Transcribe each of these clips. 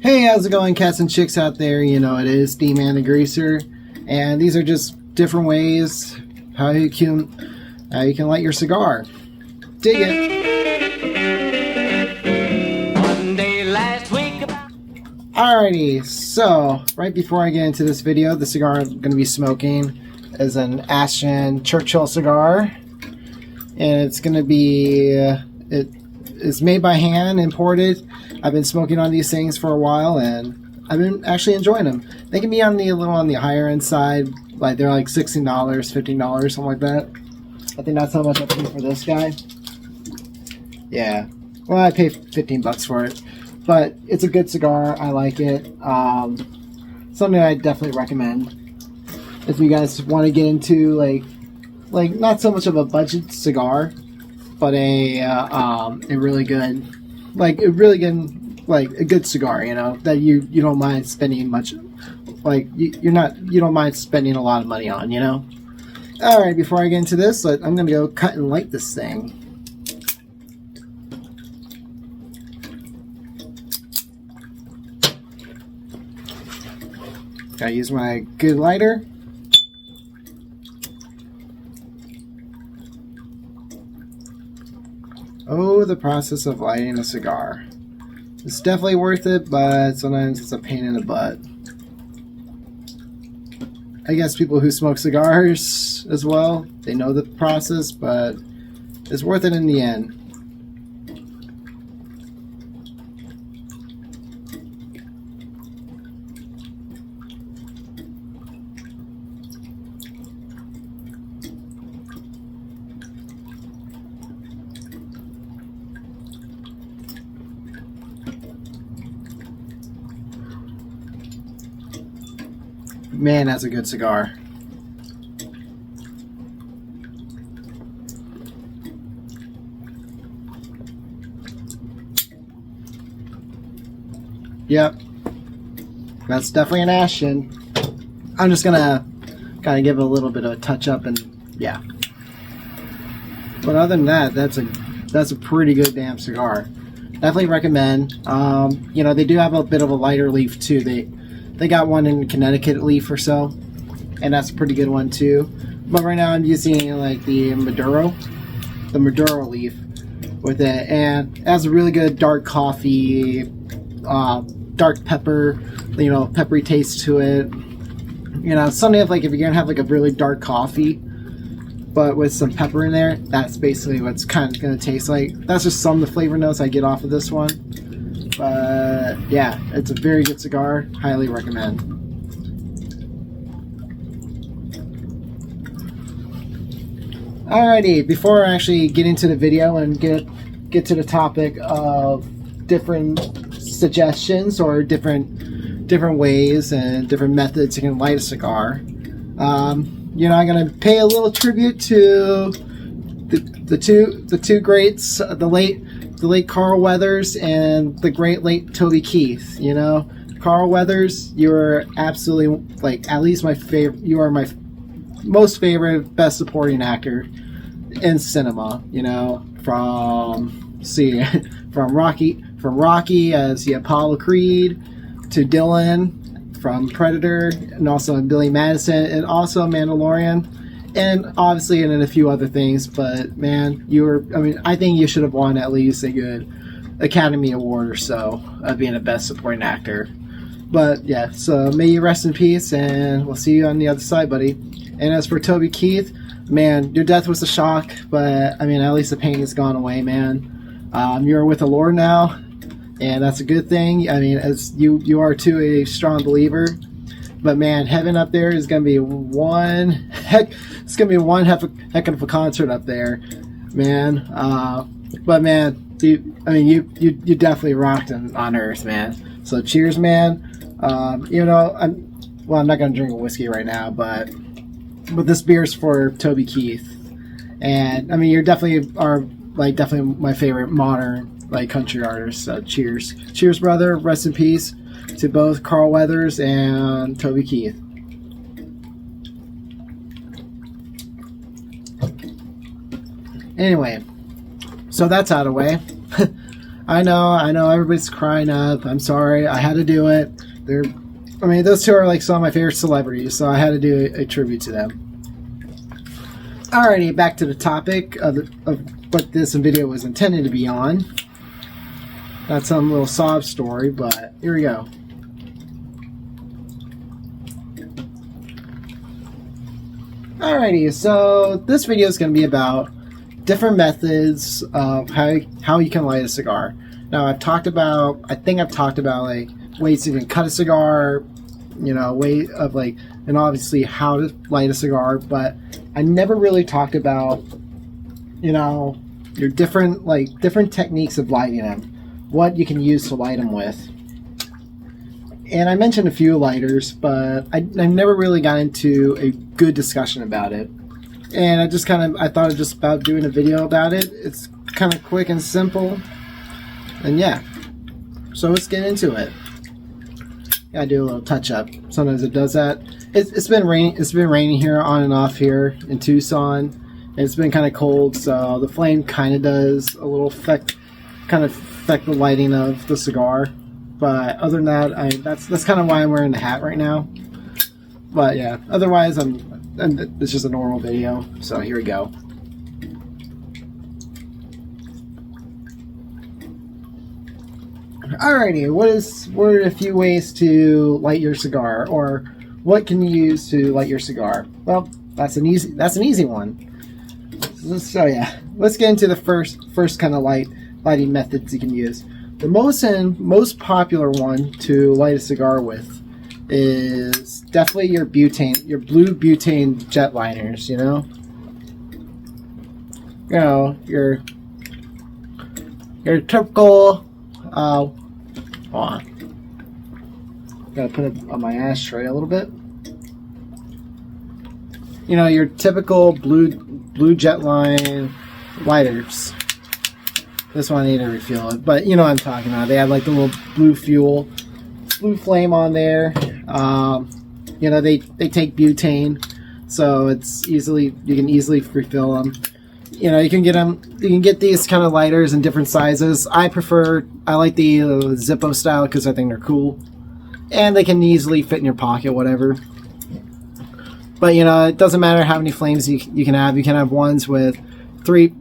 Hey, how's it going, cats and chicks out there? You know, it is D-Man the Greaser, and these are just different ways how you can light your cigar. Dig it! One day last week. Alrighty, so right before I get into this video, the cigar I'm going to be smoking is an Ashton Churchill cigar, and it's going to be it's made by hand, imported. I've been smoking on these things for a while, and I've been actually enjoying them. They can be on the a little on the higher end side, like they're like $16, $15, something like that. I think that's how much I paid for this guy. Yeah, well, I paid $15 for it, but it's a good cigar. I like it. Something I definitely recommend if you guys want to get into like not so much of a budget cigar, but a really good, like a good cigar, you know, that you don't mind spending much, like you don't mind spending a lot of money on, you know. All right, before I get into this, I'm gonna go cut and light this thing. Gotta use my good lighter. Oh, the process of lighting a cigar. It's definitely worth it, but sometimes it's a pain in the butt. I guess people who smoke cigars as well, they know the process, but it's worth it in the end. Man, that's a good cigar. Yep. That's definitely an Ashton. I'm just gonna kind of give it a little bit of a touch up and yeah. But other than that, that's a pretty good damn cigar. Definitely recommend. You know, they do have a bit of a lighter leaf too. They got one in Connecticut leaf or so, and that's a pretty good one too. But right now I'm using like the Maduro leaf with it, and it has a really good dark coffee, dark pepper, you know, peppery taste to it. You know, something of like if you're gonna have like a really dark coffee, but with some pepper in there, that's basically what's kind of gonna taste like. That's just some of the flavor notes I get off of this one. But yeah, it's a very good cigar. Highly recommend. Alrighty, before I actually get into the video and get to the topic of different suggestions or different ways and different methods you can light a cigar, you know, I'm gonna pay a little tribute to the two greats, the late Carl Weathers and the great late Toby Keith. You know, Carl Weathers, you are absolutely, like, at least my favorite. You are my most favorite, best supporting actor in cinema. You know, from Rocky as the Apollo Creed, to Dylan from Predator, and also in Billy Madison, and also Mandalorian. And obviously in a few other things, but man, I think you should have won at least a good Academy Award or so of being a best supporting actor. But yeah, so may you rest in peace, and we'll see you on the other side, buddy. And as for Toby Keith, man, your death was a shock, but I mean, at least the pain has gone away, man. You're with the Lord now, and that's a good thing. I mean, as you are too a strong believer. But man, heaven up there is gonna be one heck of a concert up there, man. But man, you definitely rocked on Earth, man. So cheers, man. You know, I'm not gonna drink a whiskey right now, but this beer's for Toby Keith, and I mean, you're definitely my favorite modern like country artist. So cheers, brother. Rest in peace to both Carl Weathers and Toby Keith. Anyway, so that's out of the way. I know, everybody's crying up. I'm sorry, I had to do it. I mean, those two are like some of my favorite celebrities, so I had to do a tribute to them. Alrighty, back to the topic of what this video was intended to be on. Not some little sob story, but here we go. Alrighty, so this video is going to be about different methods of how you can light a cigar. Now, I think I've talked about like ways you can cut a cigar, you know, way of like, and obviously how to light a cigar, but I never really talked about, you know, your different techniques of lighting them, what you can use to light them with. And I mentioned a few lighters, but I never really got into a good discussion about it. And I thought just about doing a video about it. It's kind of quick and simple. And yeah, so let's get into it. Gotta do a little touch up. Sometimes it does that. It's been raining here on and off here in Tucson. And it's been kind of cold, so the flame kind of does a little affect the lighting of the cigar. But other than that, that's kind of why I'm wearing the hat right now. But yeah, otherwise it's just a normal video. So here we go. Alrighty, what are a few ways to light your cigar, or what can you use to light your cigar? Well, that's an easy one. So yeah, let's get into the first kind of lighting methods you can use. The most popular one to light a cigar with is definitely your blue butane jet liners. You know, your typical. Hold on. Gotta put it on my ashtray a little bit. You know, your typical blue jet line lighters. This one I need to refill it, but you know what I'm talking about. They have like the little blue flame on there. You know, they take butane, so you can easily refill them. You know, you can get these kind of lighters in different sizes. I like the Zippo style because I think they're cool, and they can easily fit in your pocket, whatever. But you know, it doesn't matter how many flames you can have. You can have ones with three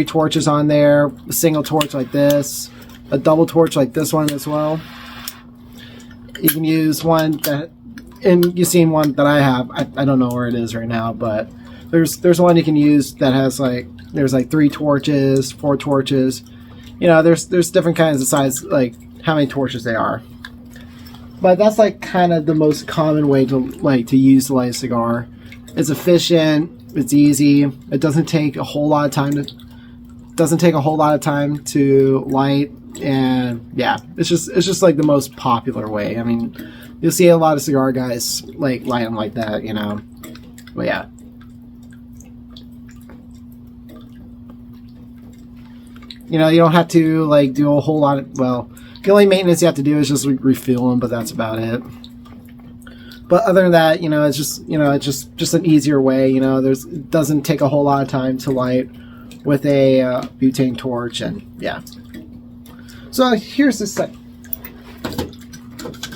torches on there, a single torch like this, a double torch like this one as well. You can use one and you've seen one that I have. I don't know where it is right now, but there's one you can use that has there's 3 torches, 4 torches. You know, there's different kinds of size, like how many torches they are. But that's like kind of the most common way to use to light a cigar. It's efficient, it's easy, it doesn't take a whole lot of time to light, and yeah, it's just like the most popular way. I mean, you'll see a lot of cigar guys light them like that, you know. But yeah. You know, you don't have to do a whole lot of, well, the only maintenance you have to do is just refill them, but that's about it. But other than that, you know, it's just an easier way. You know, it doesn't take a whole lot of time to light with a butane torch, and yeah. So here's the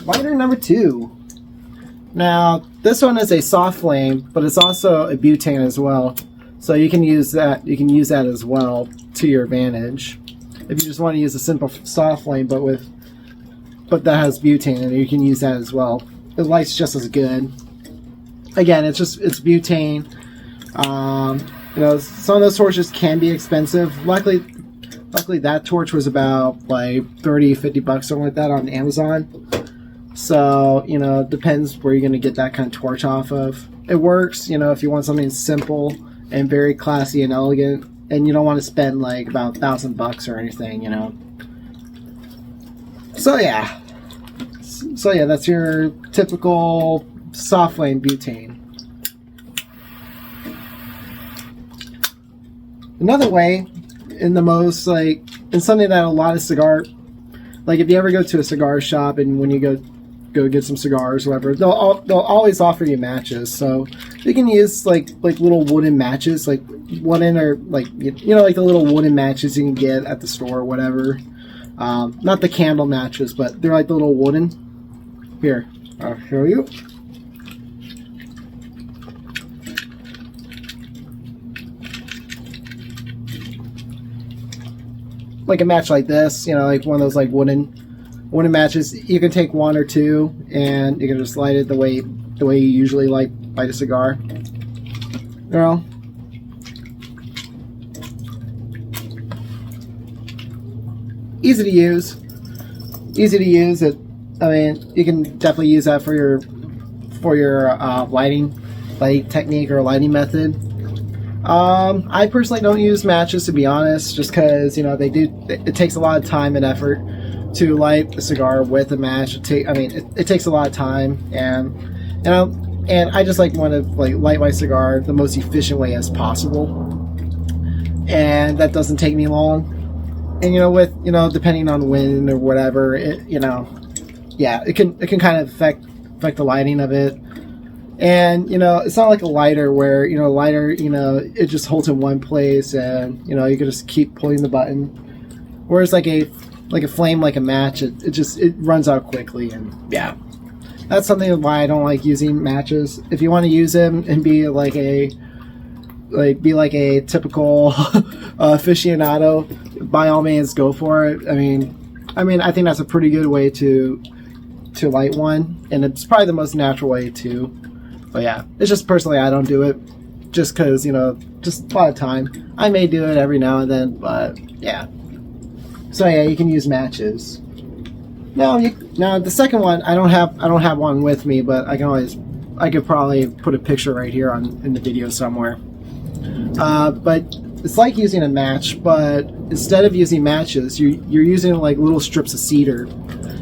lighter number 2. Now this one is a soft flame, but it's also a butane as well. So you can use that. You can use that as well to your advantage. If you just want to use a simple soft flame, but that has butane in it, you can use that as well. It lights just as good. Again, it's butane. You know, some of those torches can be expensive. Luckily that torch was about like $30-50, something like that, on Amazon. So, you know, it depends where you're going to get that kind of torch off of. It works, you know, if you want something simple and very classy and elegant, and you don't want to spend like about $1,000 or anything, you know. So yeah, that's your typical soft flame butane. Another way, in something that a lot of if you ever go to a cigar shop and when you go get some cigars or whatever, they'll always offer you matches. So you can use like little wooden matches, like wooden, or like, you know, like the little wooden matches you can get at the store or whatever. Not the candle matches, but they're like the little wooden. Here, I'll show you. Like a match like this, you know, like one of those like wooden matches. You can take one or two, and you can just light it the way you usually light a cigar. You know. Easy to use. Easy to use. I mean, you can definitely use that for your lighting technique or lighting method. I personally don't use matches, to be honest, just because, you know, it takes a lot of time and effort to light a cigar with a match. It takes a lot of time, and you know, and I just want to light my cigar the most efficient way as possible, and that doesn't take me long. And you know, depending on wind or whatever, it can kind of affect the lighting of it. And, you know, it's not like a lighter where, you know, it just holds in one place, and, you know, you can just keep pulling the button. Whereas like a flame, like a match, it runs out quickly. And yeah, that's something why I don't like using matches. If you want to use them and be like a typical aficionado, by all means go for it. I mean, I think that's a pretty good way to light one, and it's probably the most natural way too. But yeah, it's just personally I don't do it, just because, you know, just a lot of time. I may do it every now and then, but yeah. So yeah, you can use matches. Now the second one, I don't have one with me, but I could probably put a picture right here in the video somewhere. But it's like using a match, but instead of using matches, you're using like little strips of cedar.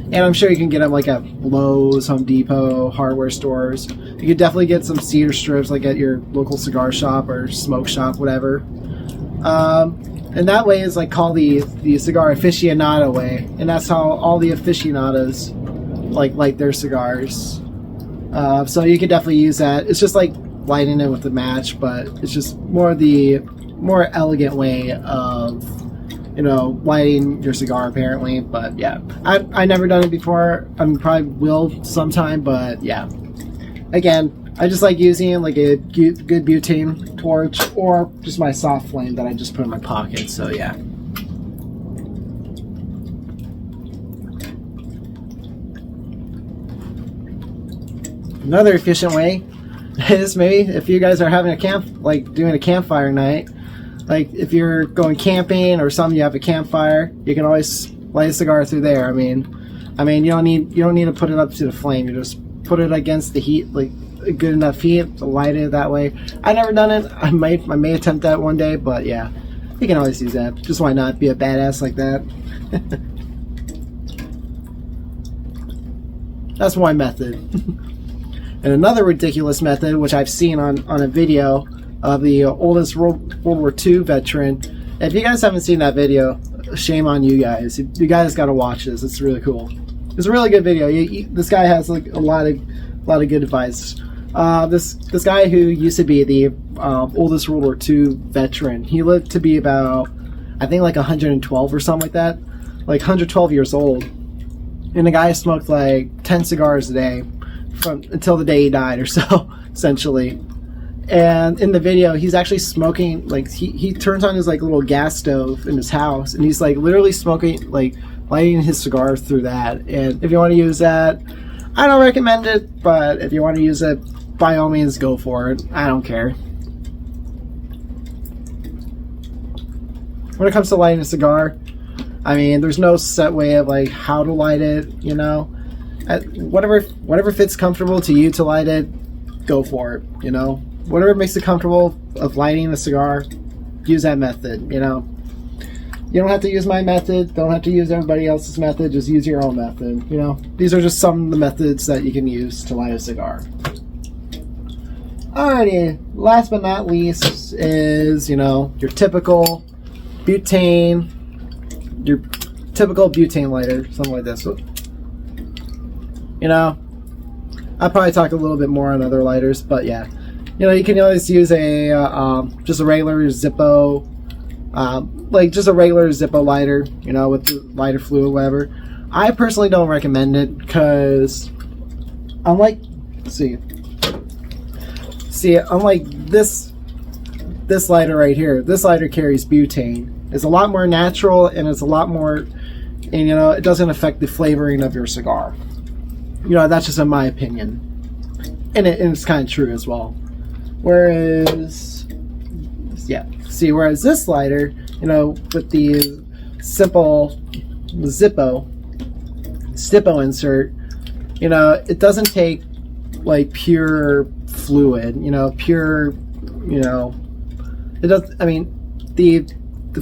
And I'm sure you can get them like at Lowe's, Home Depot, hardware stores. You could definitely get some cedar strips like at your local cigar shop or smoke shop, whatever. And that way is like called the cigar aficionado way, and that's how all the aficionados light their cigars. So you could definitely use that. It's just like lighting it with a match, but it's just more elegant way of, you know, lighting your cigar apparently. But yeah, I never done it before. I probably will sometime, but yeah. Again, I just like using like a good butane torch, or just my soft flame that I just put in my pocket. So yeah. Another efficient way is maybe if you guys are having doing a campfire night. Like if you're going camping or something, you have a campfire, you can always light a cigar through there. I mean, you don't need to put it up to the flame. You just put it against the heat, like a good enough heat to light it that way. I've never done it. I may attempt that one day, but yeah, you can always use that. Just why not be a badass like that? That's one method. And another ridiculous method, which I've seen on a video of the oldest World War II veteran. If you guys haven't seen that video, shame on you guys. You guys got to watch this. It's really cool. It's a really good video. This guy has like a lot of good advice. This guy who used to be the oldest World War II veteran, he lived to be about, I think, like 112 or something like that, like 112 years old. And the guy smoked like 10 cigars a day until the day he died or so, essentially. And in the video, he's actually smoking, like he turns on his like little gas stove in his house, and he's like literally smoking, like lighting his cigar through that. And if you want to use that, I don't recommend it, but if you want to use it, by all means go for it. I don't care. When it comes to lighting a cigar, I mean, there's no set way of like how to light it, you know. Whatever fits comfortable to you to light it, go for it, you know. Whatever makes it comfortable of lighting a cigar, use that method, you know. You don't have to use my method, don't have to use everybody else's method, just use your own method, you know. These are just some of the methods that you can use to light a cigar. Alrighty, last but not least is, you know, your typical butane lighter, something like this. You know, I'll probably talk a little bit more on other lighters, but yeah. You know, you can always use a just a regular Zippo like just a regular Zippo lighter, you know, with the lighter fluid, whatever. I personally don't recommend it because, unlike, unlike this lighter right here, this lighter carries butane. It's a lot more natural, and it's a lot more, and you know, it doesn't affect the flavoring of your cigar. You know, that's just in my opinion, and it's kind of true as well. Whereas, yeah, whereas this lighter, you know, with the simple Zippo insert, you know, it doesn't take like pure fluid, you know, it does. I mean, the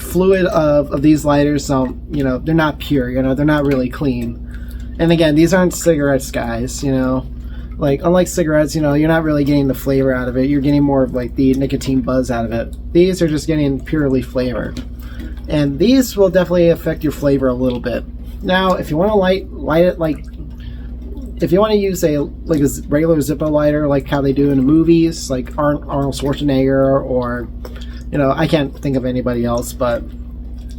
fluid of these lighters, you know, they're not pure, you know, they're not really clean. And again, these aren't cigarettes, guys, you know, like unlike cigarettes, you know, you're not really getting the flavor out of it. You're getting more of like the nicotine buzz out of it. These are just getting purely flavor, and these will definitely affect your flavor a little bit. Now, if you want to light it, like if you want to use a regular Zippo lighter, like how they do in the movies, like Arnold Schwarzenegger, or, you know, I can't think of anybody else, but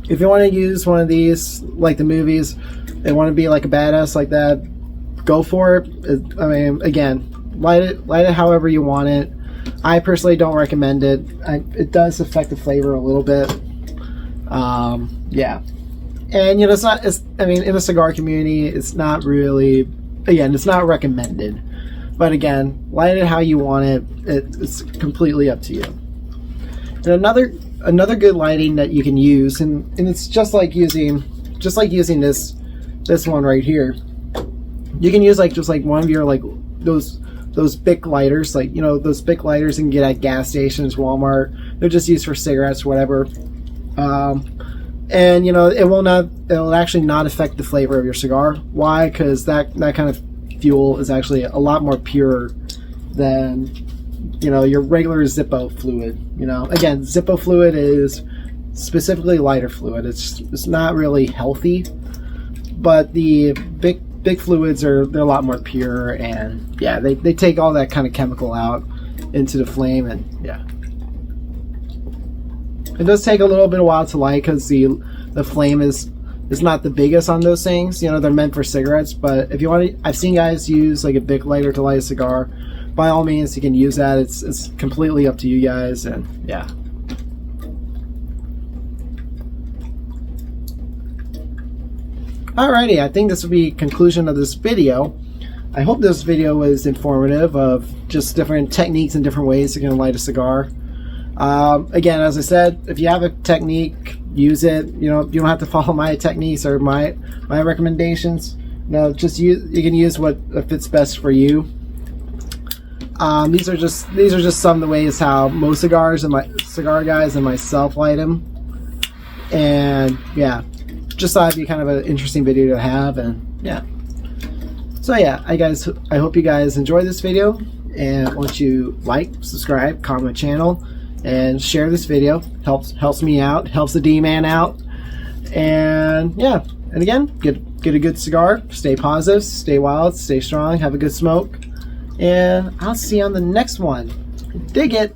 if you want to use one of these like the movies, they want to be like a badass like that, go for it. I mean, again, light it however you want it. I personally don't recommend it. It does affect the flavor a little bit. Yeah. And, you know, I mean, in the cigar community, it's not really, again, it's not recommended. But again, light it how you want it. It's completely up to you. And another good lighting that you can use, and it's just like using this one right here. You can use just one of your those Bic lighters, like, you know, those Bic lighters you can get at gas stations, Walmart. They're just used for cigarettes, whatever. And, you know, it'll actually not affect the flavor of your cigar. Why? Because that kind of fuel is actually a lot more pure than, you know, your regular Zippo fluid. You know, again, Zippo fluid is specifically lighter fluid. It's not really healthy, but the big fluids they're a lot more pure, and yeah, they take all that kind of chemical out into the flame, and yeah. It does take a little bit of while to light because the flame is not the biggest on those things. You know, they're meant for cigarettes, but if you want to, I've seen guys use like a Bic lighter to light a cigar. By all means, you can use that. It's completely up to you guys, and yeah. Alrighty, I think this will be conclusion of this video. I hope this video was informative of just different techniques and different ways you can light a cigar. Again, as I said, if you have a technique, use it. You know, you don't have to follow my techniques or my recommendations. No, just you can use what fits best for you. These are just some of the ways how most cigars and my cigar guys and myself light them. And yeah, just thought it'd be kind of an interesting video to have, and yeah. So yeah, I hope you guys enjoyed this video, and once you like, subscribe, comment my channel, and share this video. Helps me out, helps the D-Man out, and yeah. And again, get a good cigar, stay positive, stay wild, stay strong, have a good smoke, and I'll see you on the next one. Dig it.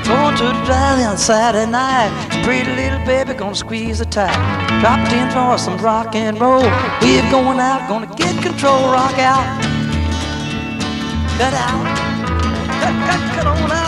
Going to the drive-in on Saturday night. Pretty little baby gonna squeeze the tight. Dropped in for some rock and roll. We're going out, gonna get control. Rock out. Cut out. Cut on out.